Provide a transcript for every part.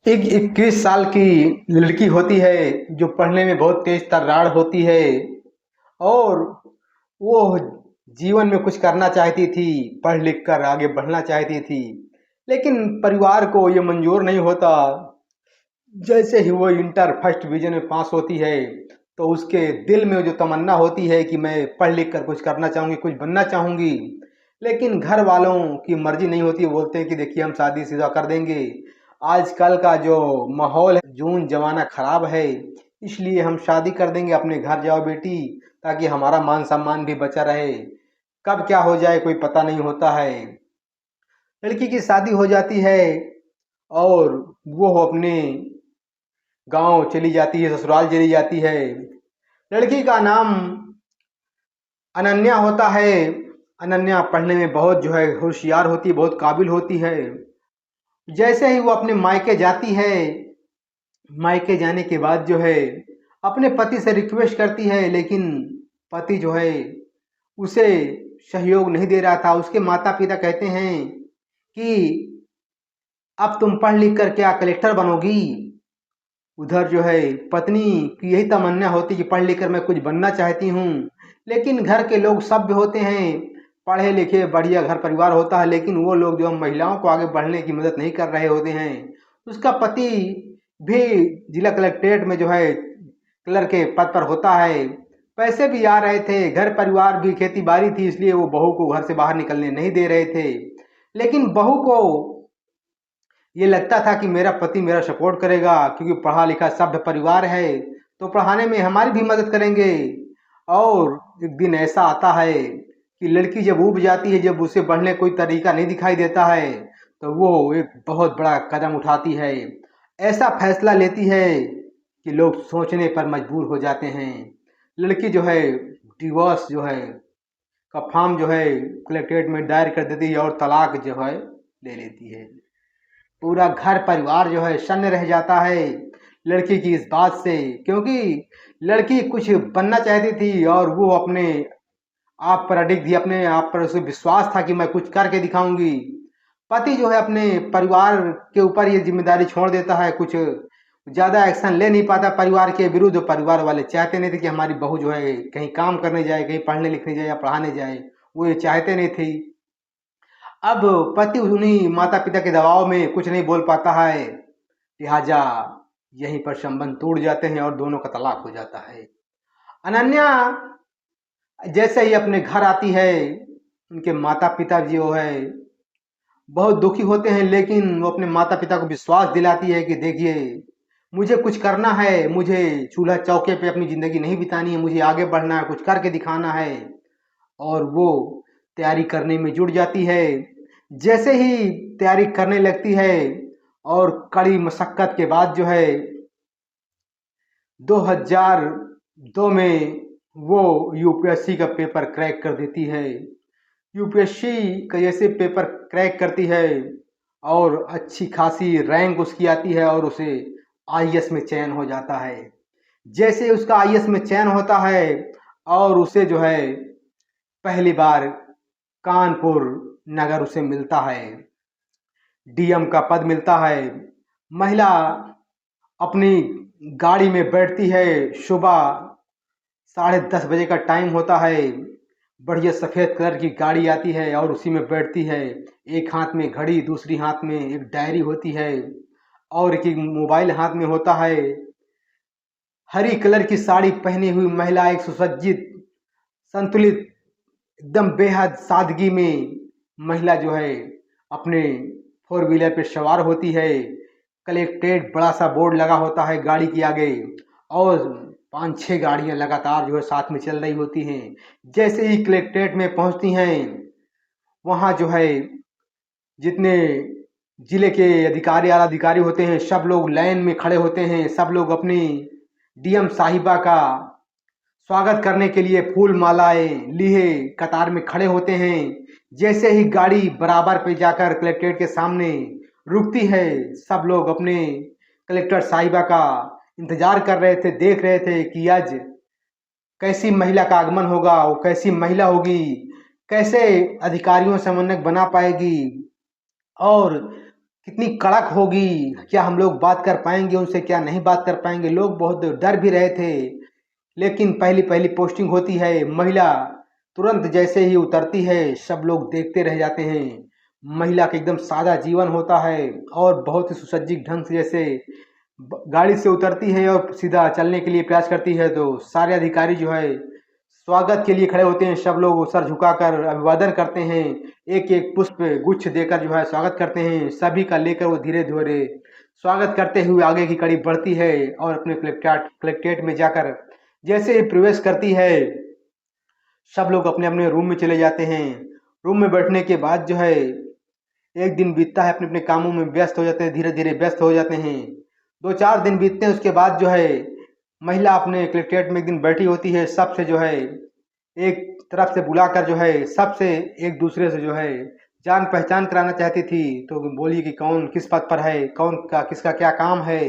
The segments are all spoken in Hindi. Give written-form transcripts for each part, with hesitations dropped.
एक 21 साल की लड़की होती है जो पढ़ने में बहुत तेज तर्रार होती है। और वो जीवन में कुछ करना चाहती थी, पढ़ लिख कर आगे बढ़ना चाहती थी, लेकिन परिवार को ये मंजूर नहीं होता। जैसे ही वो इंटर फर्स्ट डिवीजन में पास होती है तो उसके दिल में जो तमन्ना होती है कि मैं पढ़ लिख कर कुछ करना चाहूँगी, कुछ बनना चाहूँगी, लेकिन घर वालों की मर्जी नहीं होती। बोलते हैं कि देखिए हम शादी सीधा कर देंगे। आजकल का जो माहौल है, जून जमाना खराब है, इसलिए हम शादी कर देंगे, अपने घर जाओ बेटी, ताकि हमारा मान सम्मान भी बचा रहे। कब क्या हो जाए कोई पता नहीं होता है। लड़की की शादी हो जाती है और वो अपने गांव चली जाती है, ससुराल चली जाती है। लड़की का नाम अनन्या होता है। अनन्या पढ़ने में बहुत जो है होशियार होती है, बहुत काबिल होती है। जैसे ही वो अपने मायके जाती है, मायके जाने के बाद जो है अपने पति से रिक्वेस्ट करती है, लेकिन पति जो है उसे सहयोग नहीं दे रहा था। उसके माता पिता कहते हैं कि अब तुम पढ़ लिख कर क्या कलेक्टर बनोगी। उधर जो है पत्नी की यही तमन्ना होती कि पढ़ लिख कर मैं कुछ बनना चाहती हूँ, लेकिन घर के लोग सभ्य होते हैं, पढ़े लिखे बढ़िया घर परिवार होता है, लेकिन वो लोग जो महिलाओं को आगे बढ़ने की मदद नहीं कर रहे होते हैं। उसका पति भी जिला कलेक्ट्रेट में जो है क्लर्क के पद पर होता है। पैसे भी आ रहे थे, घर परिवार भी खेती बाड़ी थी, इसलिए वो बहू को घर से बाहर निकलने नहीं दे रहे थे। लेकिन बहू को ये लगता था कि मेरा पति मेरा सपोर्ट करेगा, क्योंकि पढ़ा लिखा सभ्य परिवार है, तो पढ़ाने में हमारी भी मदद करेंगे। और एक दिन ऐसा आता है कि लड़की जब ऊब जाती है, जब उसे बढ़ने कोई तरीका नहीं दिखाई देता है, तो वो एक बहुत बड़ा कदम उठाती है। ऐसा फैसला लेती है कि लोग सोचने पर मजबूर हो जाते हैं। लड़की जो है डिवोर्स जो है का फॉर्म जो है कलेक्ट्रेट में दायर कर देती है और तलाक जो है ले लेती है। पूरा घर परिवार जो है सन्न रह जाता है लड़की की इस बात से, क्योंकि लड़की कुछ बनना चाहती थी और वो अपने आप पर अडिग थी, अपने आप पर उसे विश्वास था कि मैं कुछ करके दिखाऊंगी। पति जो है अपने परिवार के ऊपर ये जिम्मेदारी छोड़ देता है, कुछ ज्यादा एक्शन ले नहीं पाता परिवार के विरुद्ध। परिवार वाले चाहते नहीं थे कि हमारी बहू जो है कहीं काम करने जाए, कहीं पढ़ने लिखने जाए या पढ़ाने जाए, वो ये चाहते नहीं थी। अब पति उन्हीं माता पिता के दबाव में कुछ नहीं बोल पाता है, लिहाजा यहीं पर संबंध टूट जाते हैं और दोनों का तलाक हो जाता है। अनन्या जैसे ही अपने घर आती है, उनके माता पिता जो है बहुत दुखी होते हैं, लेकिन वो अपने माता पिता को विश्वास दिलाती है कि देखिए मुझे कुछ करना है, मुझे चूल्हा चौके पे अपनी ज़िंदगी नहीं बितानी है, मुझे आगे बढ़ना है, कुछ करके दिखाना है। और वो तैयारी करने में जुट जाती है। जैसे ही तैयारी करने लगती है और कड़ी मशक्क़त के बाद जो है 2002 में वो यूपीएससी का पेपर क्रैक कर देती है। यूपीएससी का जैसे पेपर क्रैक करती है और अच्छी खासी रैंक उसकी आती है और उसे आईएएस में चयन हो जाता है। जैसे उसका आईएएस में चयन होता है और उसे जो है पहली बार कानपुर नगर उसे मिलता है, डीएम का पद मिलता है। महिला अपनी गाड़ी में बैठती है, सुबह 10:30 बजे का टाइम होता है, बढ़िया सफ़ेद कलर की गाड़ी आती है और उसी में बैठती है। एक हाथ में घड़ी, दूसरी हाथ में एक डायरी होती है और एक मोबाइल हाथ में होता है। हरी कलर की साड़ी पहनी हुई महिला एक सुसज्जित, संतुलित, एकदम बेहद सादगी में महिला जो है अपने फोर व्हीलर पे सवार होती है। कलेक्ट्रेट बड़ा सा बोर्ड लगा होता है गाड़ी के आगे और 5-6 गाड़ियां लगातार जो है साथ में चल रही होती हैं। जैसे ही कलेक्ट्रेट में पहुंचती हैं, वहां जो है जितने जिले के अधिकारी आला अधिकारी होते हैं, सब लोग लाइन में खड़े होते हैं। सब लोग अपनी डीएम साहिबा का स्वागत करने के लिए फूल मालाएं लिए कतार में खड़े होते हैं। जैसे ही गाड़ी बराबर पे जाकर कलेक्ट्रेट के सामने रुकती है, सब लोग अपने कलेक्टर साहिबा का इंतजार कर रहे थे, देख रहे थे कि आज कैसी महिला का आगमन होगा, वो कैसी महिला होगी, कैसे अधिकारियों से समन्वय बना पाएगी। और कितनी कड़क होगी, क्या हम लोग बात कर पाएंगे उनसे, क्या नहीं बात कर पाएंगे। लोग बहुत डर भी रहे थे। लेकिन पहली पहली पोस्टिंग होती है, महिला तुरंत जैसे ही उतरती है सब लोग देखते रह जाते हैं। महिला का एकदम सादा जीवन होता है और बहुत ही सुसज्जित ढंग से जैसे गाड़ी से उतरती है और सीधा चलने के लिए प्रयास करती है, तो सारे अधिकारी जो है स्वागत के लिए खड़े होते हैं। सब लोग सर झुकाकर अभिवादन करते हैं, एक एक पुष्प गुच्छ देकर जो है स्वागत करते हैं। सभी का लेकर वो धीरे धीरे स्वागत करते हुए आगे की कड़ी बढ़ती है और अपने कलेक्ट्रेट में जाकर जैसे ही प्रवेश करती है सब लोग अपने अपने रूम में चले जाते हैं। रूम में बैठने के बाद जो है एक दिन बीतता है, अपने अपने कामों में व्यस्त हो जाते हैं, धीरे धीरे व्यस्त हो जाते हैं। 2-4 दिन बीतते हैं, उसके बाद जो है महिला अपने कलेक्ट्रेट में एक दिन बैठी होती है। सबसे जो है एक तरफ से बुलाकर जो है सबसे एक दूसरे से जो है जान पहचान कराना चाहती थी। तो बोली कि कौन किस पद पर है, कौन का किसका क्या काम है।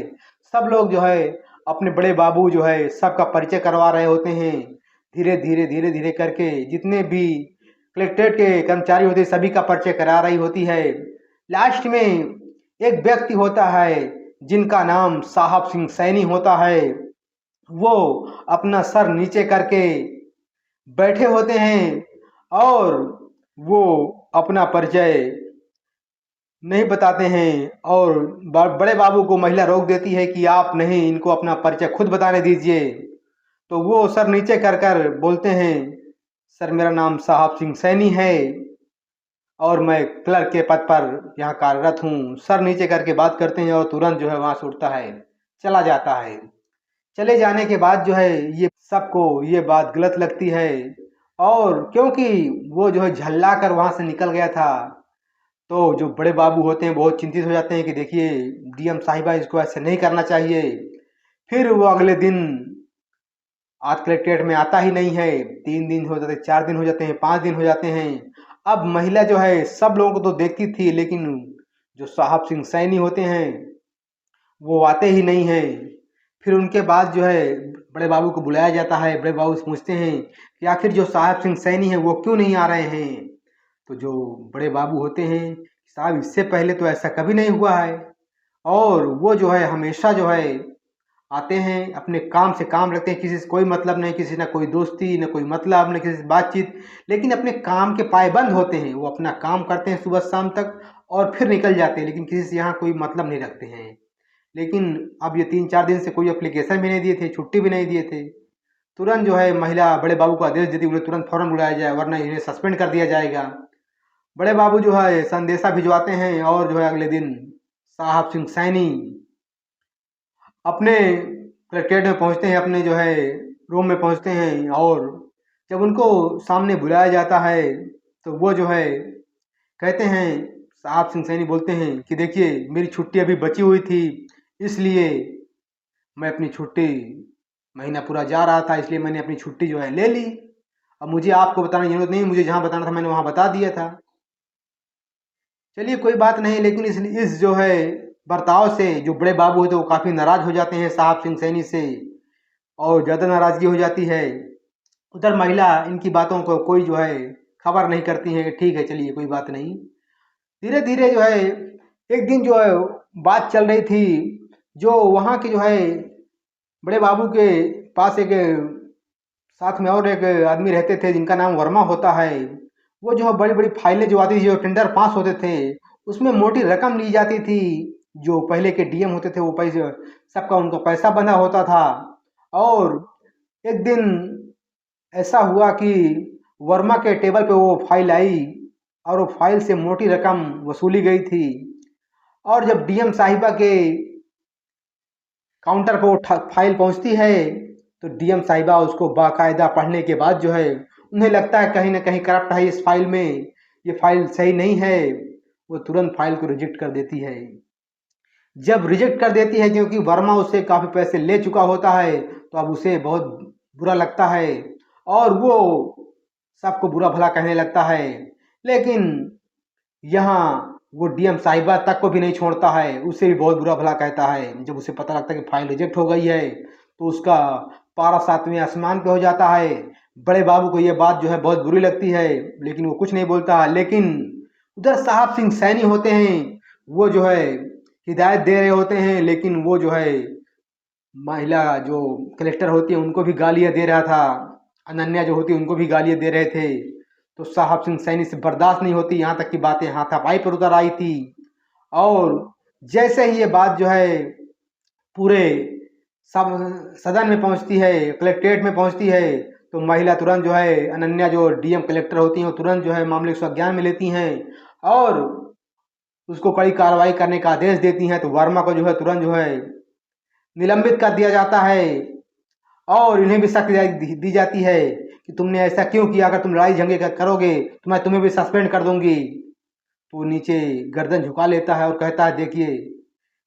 सब लोग जो है अपने बड़े बाबू जो है सबका परिचय करवा रहे होते हैं। धीरे धीरे करके जितने भी कलेक्ट्रेट के कर्मचारी होते हैं सभी का परिचय करा रही होती है। लास्ट में एक व्यक्ति होता है जिनका नाम साहब सिंह सैनी होता है। वो अपना सर नीचे करके बैठे होते हैं और वो अपना परिचय नहीं बताते हैं और बड़े बाबू को महिला रोक देती है कि आप नहीं, इनको अपना परिचय खुद बताने दीजिए। तो वो सर नीचे कर कर बोलते हैं, सर मेरा नाम साहब सिंह सैनी है और मैं क्लर्क के पद पर यहाँ कार्यरत हूँ। सर नीचे करके बात करते हैं और तुरंत जो है वहाँ से उठता है, चला जाता है। चले जाने के बाद जो है ये सबको ये बात गलत लगती है और क्योंकि वो जो है झल्ला कर वहाँ से निकल गया था, तो जो बड़े बाबू होते हैं बहुत चिंतित हो जाते हैं कि देखिए डीएम साहिबा इसको ऐसे नहीं करना चाहिए। फिर वो अगले दिन आज कलेक्ट्रेट में आता ही नहीं है। 3 दिन हो जाते, 4 दिन हो जाते हैं, 5 दिन हो जाते हैं। अब महिला जो है सब लोगों को तो देखती थी, लेकिन जो साहब सिंह सैनी होते हैं वो आते ही नहीं हैं। फिर उनके बाद जो है बड़े बाबू को बुलाया जाता है। बड़े बाबू से पूछते हैं कि आखिर जो साहब सिंह सैनी है वो क्यों नहीं आ रहे हैं। तो जो बड़े बाबू होते हैं, साहब इससे पहले तो ऐसा कभी नहीं हुआ है और वो जो है हमेशा जो है आते हैं, अपने काम से काम रखते हैं, किसी से कोई मतलब नहीं, किसी ना कोई दोस्ती ना कोई मतलब ना किसी से बातचीत, लेकिन अपने काम के पायबंद होते हैं। वो अपना काम करते हैं सुबह शाम तक और फिर निकल जाते हैं, लेकिन किसी से यहाँ कोई मतलब नहीं रखते हैं। लेकिन अब ये 3-4 दिन से कोई एप्लीकेशन भी नहीं दिए थे, छुट्टी भी नहीं दिए थे। तुरंत जो है महिला बड़े बाबू को आदेश देती, उन्हें तुरंत फौरन बुलाया जाए वरना इन्हें सस्पेंड कर दिया जाएगा। बड़े बाबू जो है संदेशा भिजवाते हैं और जो है अगले दिन साहब सिंह सैनी अपने कलेक्ट्रेट में पहुंचते हैं, अपने जो है रूम में पहुंचते हैं और जब उनको सामने बुलाया जाता है तो वो जो है कहते हैं, साहब सिंह सैनी बोलते हैं कि देखिए मेरी छुट्टी अभी बची हुई थी, इसलिए मैं अपनी छुट्टी महीना पूरा जा रहा था, इसलिए मैंने अपनी छुट्टी जो है ले ली। अब मुझे आपको बताने की जरूरत नहीं, मुझे जहाँ बताना था मैंने वहाँ बता दिया था। चलिए कोई बात नहीं, लेकिन इस जो है बर्ताव से जो बड़े बाबू होते हैं वो काफ़ी नाराज हो जाते हैं साहब सिंह सैनी से और ज़्यादा नाराज़गी हो जाती है। उधर महिला इनकी बातों को कोई जो है खबर नहीं करती है कि ठीक है चलिए कोई बात नहीं। धीरे धीरे जो है एक दिन जो है बात चल रही थी, जो वहाँ के जो है बड़े बाबू के पास एक साथ में और एक आदमी रहते थे जिनका नाम वर्मा होता है। वो जो है बड़ी बड़ी फाइलें जो आती थी, जो टेंडर पास होते थे उसमें मोटी रकम ली जाती थी। जो पहले के डीएम होते थे वो पैसे सबका उनका पैसा बंधा होता था। और एक दिन ऐसा हुआ कि वर्मा के टेबल पे वो फाइल आई और वो फाइल से मोटी रकम वसूली गई थी। और जब डीएम साहिबा के काउंटर पर वो फाइल पहुंचती है तो डीएम साहिबा उसको बाकायदा पढ़ने के बाद जो है उन्हें लगता है कहीं ना कहीं करप्ट है इस फाइल में, ये फाइल सही नहीं है। वो तुरंत फाइल को रिजेक्ट कर देती है। जब रिजेक्ट कर देती है क्योंकि वर्मा उससे काफ़ी पैसे ले चुका होता है तो अब उसे बहुत बुरा लगता है और वो सबको बुरा भला कहने लगता है। लेकिन यहाँ वो डीएम साहिबा तक को भी नहीं छोड़ता है, उसे भी बहुत बुरा भला कहता है। जब उसे पता लगता है कि फाइल रिजेक्ट हो गई है तो उसका पारा 7वें आसमान पे हो जाता है। बड़े बाबू को ये बात जो है बहुत बुरी लगती है, लेकिन वो कुछ नहीं बोलता। लेकिन उधर साहब सिंह सैनी होते हैं वो जो है हिदायत दे रहे होते हैं, लेकिन वो जो है महिला जो कलेक्टर होती है उनको भी गालियाँ दे रहा था, अनन्या जो होती है उनको भी गालियाँ दे रहे थे। तो साहब सिंह सैनी से बर्दाश्त नहीं होती, यहाँ तक की बातें हाथापाई पर उतर आई थी। और जैसे ही ये बात जो है पूरे सब सदन में पहुंचती है, कलेक्ट्रेट में पहुंचती है, तो महिला तुरंत जो है अनन्या जो डीएम कलेक्टर होती हैं वो तुरंत जो है मामले को संज्ञान में लेती हैं और उसको कड़ी कार्रवाई करने का आदेश देती हैं। तो वर्मा को जो है तुरंत जो है निलंबित कर दिया जाता है और इन्हें भी सख्त दी जाती है कि तुमने ऐसा क्यों किया, अगर तुम लड़ाई झंगे करोगे तो मैं तुम्हें भी सस्पेंड कर दूंगी। तो वो नीचे गर्दन झुका लेता है और कहता है देखिए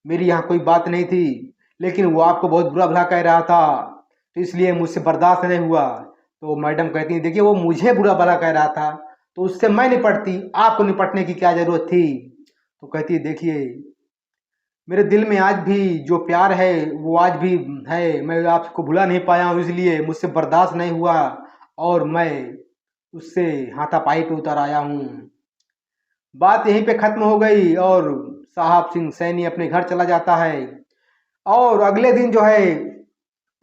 मेरी यहाँ कोई बात नहीं थी, लेकिन वो आपको बहुत बुरा भला कह रहा था तो इसलिए मुझसे बर्दाश्त नहीं हुआ। तो मैडम कहती हैं देखिए वो मुझे बुरा भला कह रहा था तो उससे मैं निपटती, आपको निपटने की क्या ज़रूरत थी। तो कहती है देखिए मेरे दिल में आज भी जो प्यार है वो आज भी है, मैं आपको भुला नहीं पाया हूँ, इसलिए मुझसे बर्दाश्त नहीं हुआ और मैं उससे हाथापाई पे उतर आया हूँ। बात यहीं पे ख़त्म हो गई और साहब सिंह सैनी अपने घर चला जाता है। और अगले दिन जो है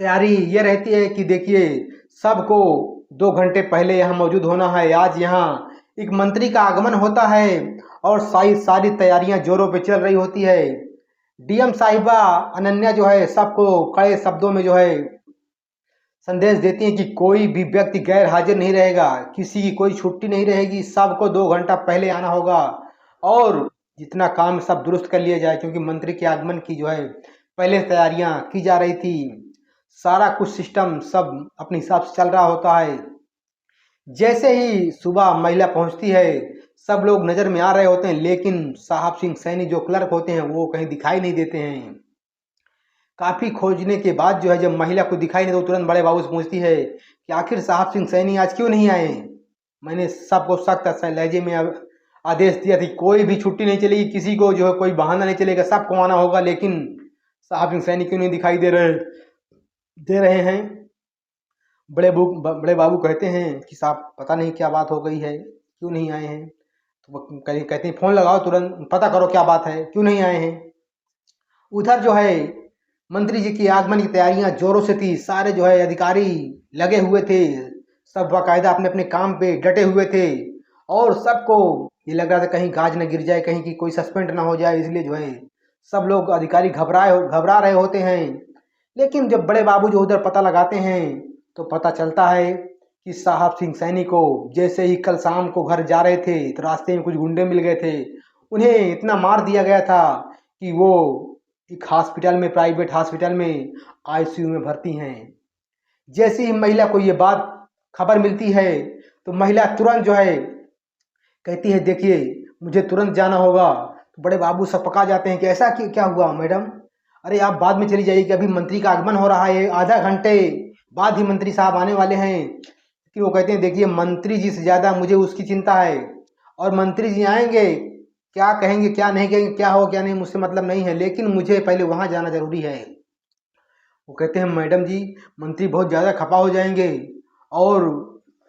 तैयारी ये रहती है कि देखिए सबको 2 घंटे पहले यहाँ मौजूद होना है। आज यहाँ एक मंत्री का आगमन होता है और सारी तैयारियां जोरों पे चल रही होती है। डीएम साहिबा अनन्या जो है सबको कड़े शब्दों में जो है संदेश देती हैं कि कोई भी व्यक्ति गैर हाजिर नहीं रहेगा, किसी की कोई छुट्टी नहीं रहेगी, सबको 2 घंटा पहले आना होगा और जितना काम सब दुरुस्त कर लिया जाए, क्योंकि मंत्री के आगमन की जो है पहले तैयारियां की जा रही थी। सारा कुछ सिस्टम सब अपने हिसाब से चल रहा होता है। जैसे ही सुबह महिला पहुंचती है सब लोग नज़र में आ रहे होते हैं, लेकिन साहब सिंह सैनी जो क्लर्क होते हैं वो कहीं दिखाई नहीं देते हैं। काफ़ी खोजने के बाद जो है जब महिला को दिखाई नहीं तो तुरंत बड़े बाबू से पूछती है कि आखिर साहब सिंह सैनी आज क्यों नहीं आए। मैंने सबको सख्त लहजे में आदेश दिया था कि कोई भी छुट्टी नहीं चलेगी, किसी को जो है कोई बहाना नहीं चलेगा, सबको आना होगा, लेकिन साहब सिंह सैनी क्यों नहीं दिखाई दे रहे हैं। बड़े बाबू कहते हैं कि साहब पता नहीं क्या बात हो गई है, क्यों नहीं आए हैं। तो वो कहते हैं फ़ोन लगाओ, तुरंत पता करो क्या बात है, क्यों नहीं आए हैं। उधर जो है मंत्री जी की आगमन की तैयारियां जोरों से थी, सारे जो है अधिकारी लगे हुए थे, सब बाकायदा अपने अपने काम पे डटे हुए थे और सबको ये लग रहा था कहीं गाज न गिर जाए, कहीं की कोई सस्पेंड ना हो जाए, इसलिए जो है सब लोग अधिकारी घबरा रहे होते हैं। लेकिन जब बड़े बाबू जो उधर पता लगाते हैं तो पता चलता है कि साहब सिंह सैनी को जैसे ही कल शाम को घर जा रहे थे तो रास्ते में कुछ गुंडे मिल गए थे, उन्हें इतना मार दिया गया था कि वो एक हॉस्पिटल में, प्राइवेट हॉस्पिटल में आईसीयू में भर्ती हैं। जैसे ही महिला को ये बात खबर मिलती है तो महिला तुरंत जो है कहती है देखिए मुझे तुरंत जाना होगा। तो बड़े बाबू सब पका जाते हैं कि ऐसा क्या हुआ मैडम, अरे आप बाद में चली जाइए कि अभी मंत्री का आगमन हो रहा है, आधा घंटे बाद ही मंत्री साहब आने वाले हैं। कि वो कहते हैं देखिए मंत्री जी से ज़्यादा मुझे उसकी चिंता है और मंत्री जी आएंगे क्या कहेंगे क्या नहीं कहेंगे, क्या हो क्या नहीं मुझसे मतलब नहीं है, लेकिन मुझे पहले वहाँ जाना ज़रूरी है। वो कहते हैं मैडम जी मंत्री बहुत ज़्यादा खपा हो जाएंगे और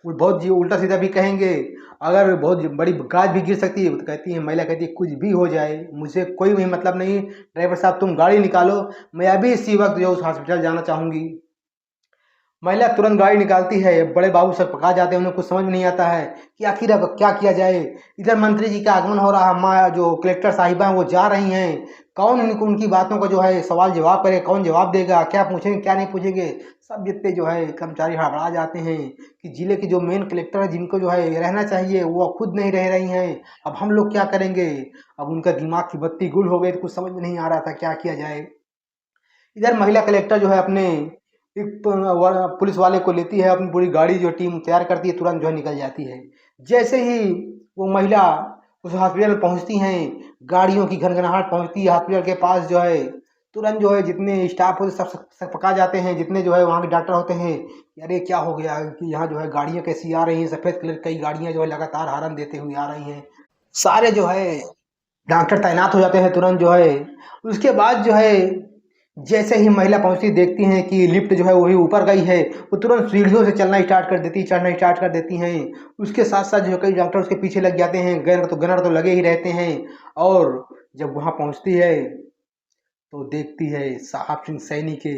वो बहुत जी उल्टा सीधा भी कहेंगे, अगर बहुत बड़ी गाज भी गिर सकती है। तो कहती है महिला कहती है कुछ भी हो जाए मुझे कोई भी मतलब नहीं, ड्राइवर साहब तुम गाड़ी निकालो, मैं अभी इसी वक्त जो उस हॉस्पिटल जाना चाहूँगी। महिला तुरंत गाड़ी निकालती है। बड़े बाबू सब पका जाते हैं, उन्हें कुछ समझ में नहीं आता है कि आखिर अब क्या किया जाए। इधर मंत्री जी का आगमन हो रहा, माँ जो कलेक्टर साहिबा हैं वो जा रही हैं, कौन उनकी बातों का जो है सवाल जवाब करे, कौन जवाब देगा, क्या पूछेंगे क्या नहीं पूछेंगे। सब जितने जो है कर्मचारी हड़बड़ा जाते हैं कि जिले के जो मेन कलेक्टर है जिनको जो है रहना चाहिए वो खुद नहीं रह रही हैं, अब हम लोग क्या करेंगे। अब उनका दिमाग की बत्ती गुल हो गई तो कुछ समझ में नहीं आ रहा था क्या किया जाए। इधर महिला कलेक्टर जो है अपने एक पुलिस वाले को लेती है, अपनी पूरी गाड़ी जो टीम तैयार करती है, तुरंत जो है निकल जाती है। जैसे ही वो महिला उस हॉस्पिटल में पहुंचती हैं, गाड़ियों की घनघनाहट पहुंचती है हॉस्पिटल के पास, जो है तुरंत जो है जितने स्टाफ होते सब पका जाते हैं, जितने जो है वहाँ के डॉक्टर होते हैं कि अरे क्या हो गया कि यहाँ जो है गाड़ियाँ कैसी आ रही हैं, सफ़ेद कलर कई गाड़ियाँ जो है लगातार हॉर्न देते हुए आ रही हैं। सारे जो है डॉक्टर तैनात हो जाते हैं तुरंत जो है। उसके बाद जो है जैसे ही महिला पहुंचती देखती हैं कि लिफ्ट जो है वही ऊपर गई है, वो तुरंत सीढ़ियों से चढ़ना स्टार्ट कर देती हैं। उसके साथ साथ जो कई डॉक्टर उसके पीछे लग जाते हैं, गनर तो लगे ही रहते हैं और जब वहाँ पहुँचती है तो देखती है साहब सिंह सैनी के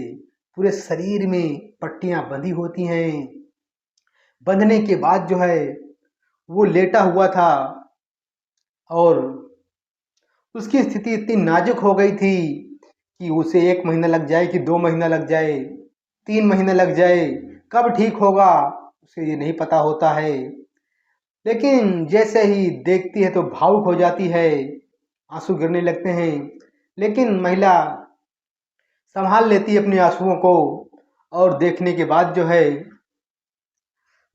पूरे शरीर में पट्टियाँ बंधी होती हैं। बंधने के बाद जो है वो लेटा हुआ था और उसकी स्थिति इतनी नाजुक हो गई थी कि उसे 1 महीना लग जाए कि 2 महीना लग जाए, 3 महीने लग जाए, कब ठीक होगा उसे ये नहीं पता होता है। लेकिन जैसे ही देखती है तो भावुक हो जाती है, आंसू गिरने लगते हैं। लेकिन महिला संभाल लेती है अपने आंसुओं को और देखने के बाद जो है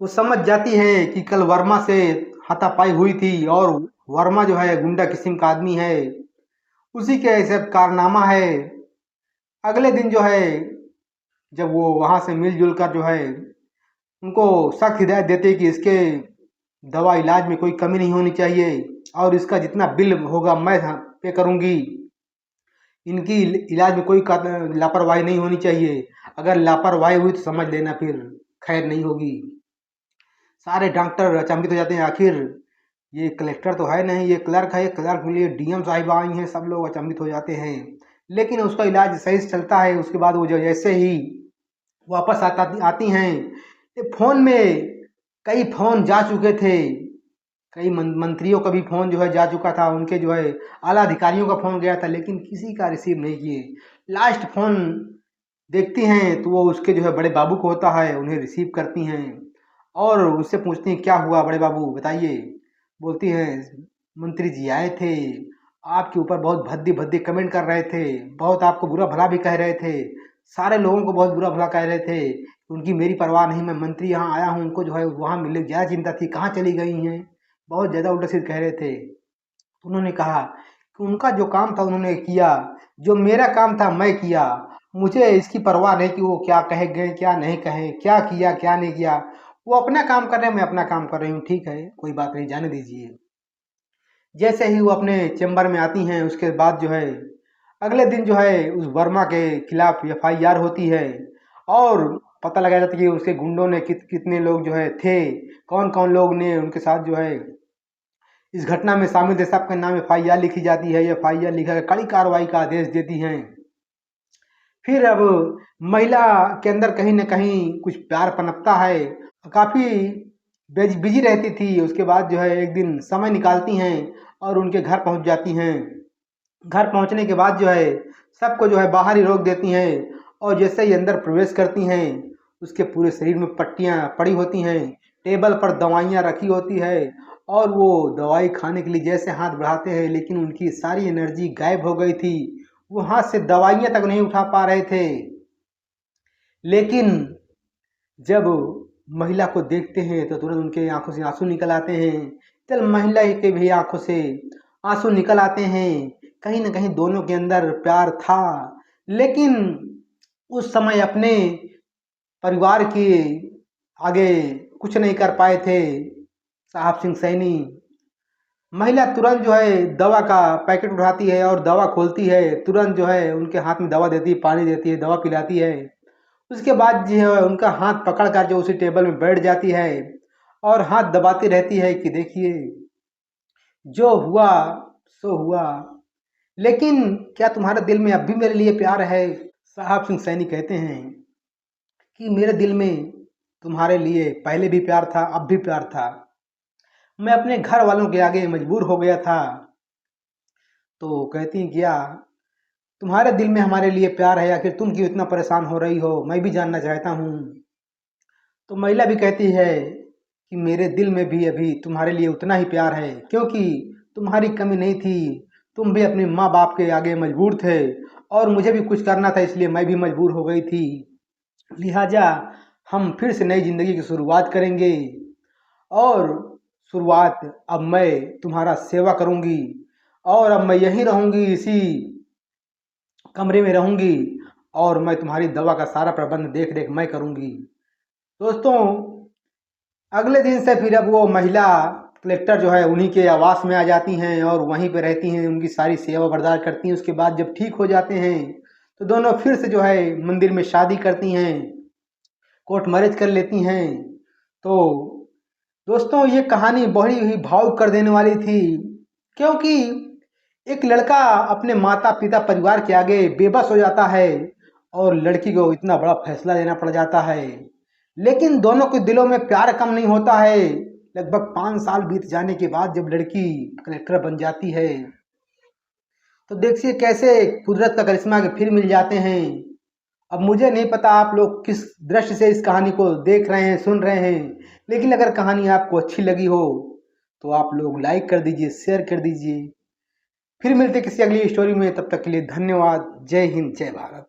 वो समझ जाती है कि कल वर्मा से हाथापाई हुई थी और वर्मा जो है गुंडा किस्म का आदमी है, उसी के ऐसे कारनामा है। अगले दिन जो है जब वो वहाँ से मिलजुल कर जो है उनको सख्त हिदायत देते हैं कि इसके दवा इलाज में कोई कमी नहीं होनी चाहिए और इसका जितना बिल होगा मैं पे करूँगी। इनकी इलाज में कोई लापरवाही नहीं होनी चाहिए। अगर लापरवाही हुई तो समझ लेना फिर खैर नहीं होगी। सारे डॉक्टर अचंभित हो जाते हैं, आखिर ये कलेक्टर तो है नहीं, ये क्लर्क है, ये क्लर्क के लिए डीएम साहिब आई हैं, सब लोग अचंभित हो जाते हैं। लेकिन उसका इलाज सही से चलता है। उसके बाद वो जो जैसे ही वापस आती हैं, ये फ़ोन में कई फ़ोन जा चुके थे, कई मंत्रियों का भी फ़ोन जो है जा चुका था, उनके जो है आला अधिकारियों का फ़ोन गया था, लेकिन किसी का रिसीव नहीं किए। लास्ट फ़ोन देखती हैं तो वो उसके जो है बड़े बाबू को होता है, उन्हें रिसीव करती हैं और उससे पूछती हैं क्या हुआ बड़े बाबू बताइए। बोलती हैं मंत्री जी आए थे, आपके ऊपर बहुत भद्दे भद्दे कमेंट कर रहे थे, बहुत आपको बुरा भला भी कह रहे थे, सारे लोगों को बहुत बुरा भला कह रहे थे। उनकी मेरी परवाह नहीं, मैं मंत्री यहाँ आया हूँ, उनको जो है वहाँ मिलने की ज़्यादा चिंता थी, कहाँ चली गई हैं, बहुत ज़्यादा उल्टा सीधा कह रहे थे। तो उन्होंने कहा कि उनका जो काम था उन्होंने किया, जो मेरा काम था मैं किया, मुझे इसकी परवाह नहीं कि वो क्या कहे गए क्या नहीं कहे, क्या किया क्या नहीं किया। वो अपना काम कर रहे हैं, मैं अपना काम कर रही हूँ, ठीक है कोई बात नहीं, जाने दीजिए। जैसे ही वो अपने चैम्बर में आती हैं उसके बाद जो है अगले दिन जो है उस वर्मा के खिलाफ एफआईआर होती है और पता लगाया जाता है कि उसके गुंडों ने कितने लोग जो है थे, कौन कौन लोग ने उनके साथ जो है इस घटना में शामिल थे, सबके नाम एफआईआर लिखी जाती है। एफआईआर लिखा कर कड़ी कार्रवाई का आदेश देती हैं। फिर अब महिला के अंदर कहीं न कहीं कुछ प्यार पनपता है, काफ़ी बिजी रहती थी। उसके बाद जो है एक दिन समय निकालती हैं और उनके घर पहुंच जाती हैं। घर पहुंचने के बाद जो है सबको जो है बाहर ही रोक देती हैं और जैसे ही अंदर प्रवेश करती हैं उसके पूरे शरीर में पट्टियां पड़ी होती हैं, टेबल पर दवाइयां रखी होती है और वो दवाई खाने के लिए जैसे हाथ बढ़ाते हैं लेकिन उनकी सारी एनर्जी गायब हो गई थी, वो हाथ से दवाइयां तक नहीं उठा पा रहे थे। लेकिन जब महिला को देखते हैं तो तुरंत उनके आंखों से आंसू निकल आते हैं। चल महिला के भी आंखों से आंसू निकल आते हैं। कहीं ना कहीं दोनों के अंदर प्यार था, लेकिन उस समय अपने परिवार के आगे कुछ नहीं कर पाए थे साहब सिंह सैनी। महिला तुरंत जो है दवा का पैकेट उठाती है और दवा खोलती है, तुरंत जो है उनके हाथ में दवा देती है, पानी देती है, दवा पिलाती है। उसके बाद जो है उनका हाथ पकड़ कर जो उसी टेबल में बैठ जाती है और हाथ दबाती रहती है कि देखिए जो हुआ सो हुआ, लेकिन क्या तुम्हारे दिल में अब भी मेरे लिए प्यार है? साहब सिंह सैनी कहते हैं कि मेरे दिल में तुम्हारे लिए पहले भी प्यार था, अब भी प्यार था। मैं अपने घर वालों के आगे मजबूर हो गया था। तो कहती हैं क्या तुम्हारे दिल में हमारे लिए प्यार है, आखिर तुम क्यों इतना परेशान हो रही हो, मैं भी जानना चाहता हूँ। तो महिला भी कहती है कि मेरे दिल में भी अभी तुम्हारे लिए उतना ही प्यार है, क्योंकि तुम्हारी कमी नहीं थी, तुम भी अपने माँ बाप के आगे मजबूर थे और मुझे भी कुछ करना था, इसलिए मैं भी मजबूर हो गई थी। लिहाजा हम फिर से नई ज़िंदगी की शुरुआत करेंगे और शुरुआत अब मैं तुम्हारा सेवा करूँगी और अब मैं यहीं रहूँगी, इसी कमरे में रहूँगी और मैं तुम्हारी दवा का सारा प्रबंध देख रेख मैं करूँगी। दोस्तों अगले दिन से फिर अब वो महिला कलेक्टर जो है उन्हीं के आवास में आ जाती हैं और वहीं पे रहती हैं, उनकी सारी सेवा बर्दार करती हैं। उसके बाद जब ठीक हो जाते हैं तो दोनों फिर से जो है मंदिर में शादी करती हैं, कोर्ट मैरिज कर लेती हैं। तो दोस्तों ये कहानी बड़ी ही भावुक कर देने वाली थी, क्योंकि एक लड़का अपने माता पिता परिवार के आगे बेबस हो जाता है और लड़की को इतना बड़ा फैसला लेना पड़ जाता है, लेकिन दोनों के दिलों में प्यार कम नहीं होता है। लगभग 5 साल बीत जाने के बाद जब लड़की कलेक्टर बन जाती है तो देखिए कैसे कुदरत का करिश्मा के फिर मिल जाते हैं। अब मुझे नहीं पता आप लोग किस दृष्टि से इस कहानी को देख रहे हैं, सुन रहे हैं, लेकिन अगर कहानी आपको अच्छी लगी हो तो आप लोग लाइक कर दीजिए, शेयर कर दीजिए। फिर मिलते किसी अगली स्टोरी में, तब तक के लिए धन्यवाद। जय हिंद, जय भारत।